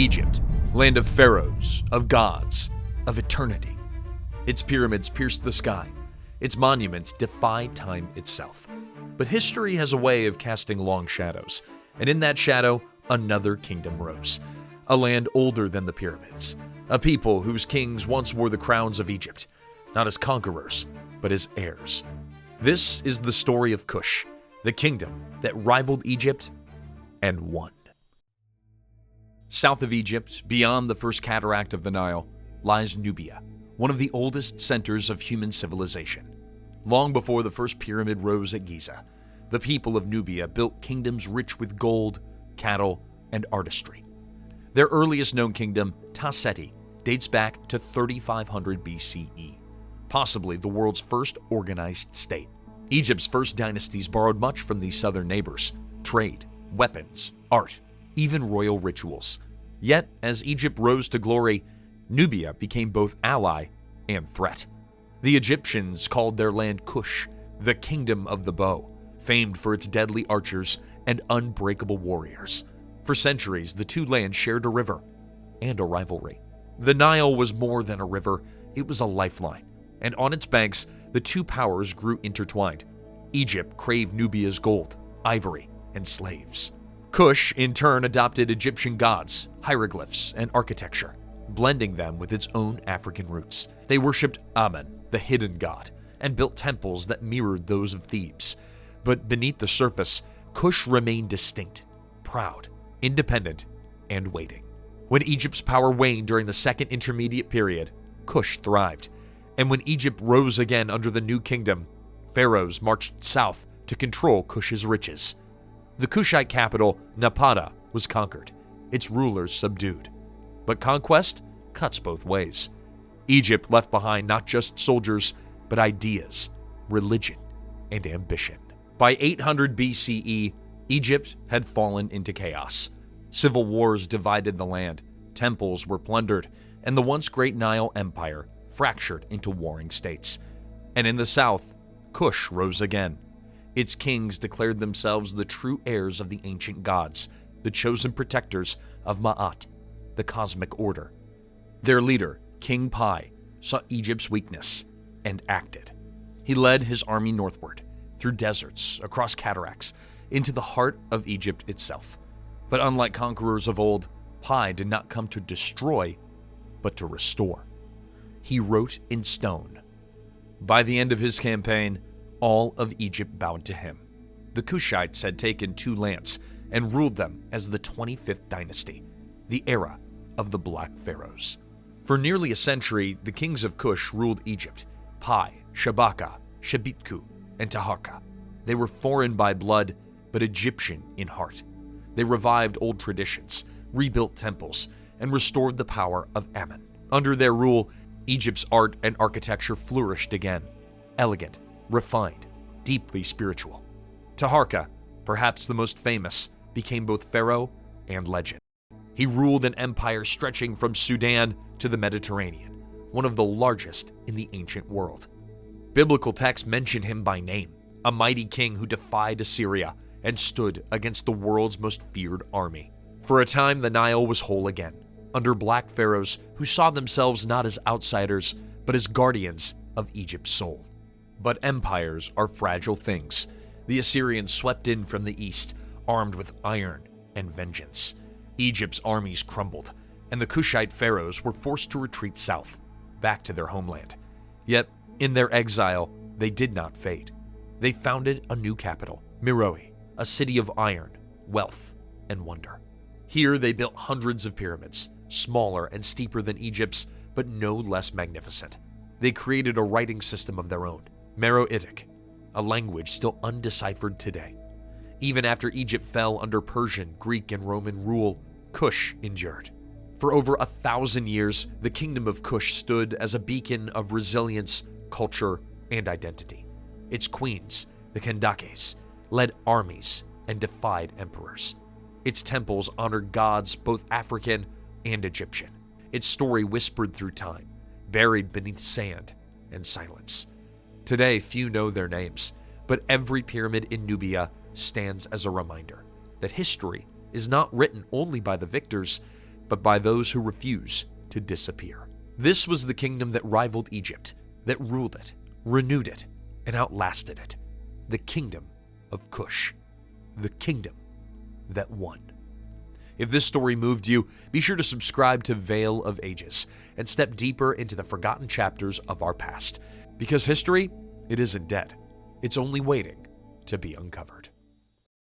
Egypt, land of pharaohs, of gods, of eternity. Its pyramids pierced the sky. Its monuments defy time itself. But history has a way of casting long shadows, and in that shadow, another kingdom rose. A land older than the pyramids. A people whose kings once wore the crowns of Egypt, not as conquerors, but as heirs. This is the story of Kush, the kingdom that rivaled Egypt and won. South of Egypt, beyond the first cataract of the Nile, lies Nubia, one of the oldest centers of human civilization. Long before the first pyramid rose at Giza, the people of Nubia built kingdoms rich with gold, cattle, and artistry. Their earliest known kingdom, Ta Seti, dates back to 3500 BCE, possibly the world's first organized state. Egypt's first dynasties borrowed much from these southern neighbors: trade, weapons, art, even royal rituals. Yet, as Egypt rose to glory, Nubia became both ally and threat. The Egyptians called their land Kush, the kingdom of the bow, famed for its deadly archers and unbreakable warriors. For centuries, the two lands shared a river and a rivalry. The Nile was more than a river, it was a lifeline, and on its banks, the two powers grew intertwined. Egypt craved Nubia's gold, ivory, and slaves. Kush, in turn, adopted Egyptian gods, hieroglyphs, and architecture, blending them with its own African roots. They worshipped Amen, the hidden god, and built temples that mirrored those of Thebes. But beneath the surface, Kush remained distinct, proud, independent, and waiting. When Egypt's power waned during the Second Intermediate Period, Kush thrived. And when Egypt rose again under the new kingdom, pharaohs marched south to control Kush's riches. The Kushite capital, Napata, was conquered, its rulers subdued. But conquest cuts both ways. Egypt left behind not just soldiers, but ideas, religion, and ambition. By 800 BCE, Egypt had fallen into chaos. Civil wars divided the land, temples were plundered, and the once great Nile Empire fractured into warring states. And in the south, Kush rose again. Its kings declared themselves the true heirs of the ancient gods, the chosen protectors of Ma'at, the cosmic order. Their leader, King Pi, saw Egypt's weakness and acted. He led his army northward, through deserts, across cataracts, into the heart of Egypt itself. But unlike conquerors of old, Pi did not come to destroy, but to restore. He wrote in stone. By the end of his campaign, all of Egypt bowed to him. The Kushites had taken two lands and ruled them as the 25th dynasty, the era of the Black Pharaohs. For nearly a century, the kings of Kush ruled Egypt: Pi, Shabaka, Shabitku, and Taharka. They were foreign by blood, but Egyptian in heart. They revived old traditions, rebuilt temples, and restored the power of Amen. Under their rule, Egypt's art and architecture flourished again, elegant, refined, deeply spiritual. Taharka, perhaps the most famous, became both pharaoh and legend. He ruled an empire stretching from Sudan to the Mediterranean, one of the largest in the ancient world. Biblical texts mention him by name, a mighty king who defied Assyria and stood against the world's most feared army. For a time, the Nile was whole again, under black pharaohs who saw themselves not as outsiders, but as guardians of Egypt's soul. But empires are fragile things. The Assyrians swept in from the east, armed with iron and vengeance. Egypt's armies crumbled, and the Kushite pharaohs were forced to retreat south, back to their homeland. Yet, in their exile, they did not fade. They founded a new capital, Meroe, a city of iron, wealth, and wonder. Here they built hundreds of pyramids, smaller and steeper than Egypt's, but no less magnificent. They created a writing system of their own, Meroitic, a language still undeciphered today. Even after Egypt fell under Persian, Greek, and Roman rule, Kush endured. For over 1,000 years, the Kingdom of Kush stood as a beacon of resilience, culture, and identity. Its queens, the Kandakes, led armies and defied emperors. Its temples honored gods both African and Egyptian. Its story whispered through time, buried beneath sand and silence. Today, few know their names, but every pyramid in Nubia stands as a reminder that history is not written only by the victors, but by those who refuse to disappear. This was the kingdom that rivaled Egypt, that ruled it, renewed it, and outlasted it. The Kingdom of Kush. The kingdom that won. If this story moved you, be sure to subscribe to Veil of Ages and step deeper into the forgotten chapters of our past. Because history, it isn't dead. It's only waiting to be uncovered.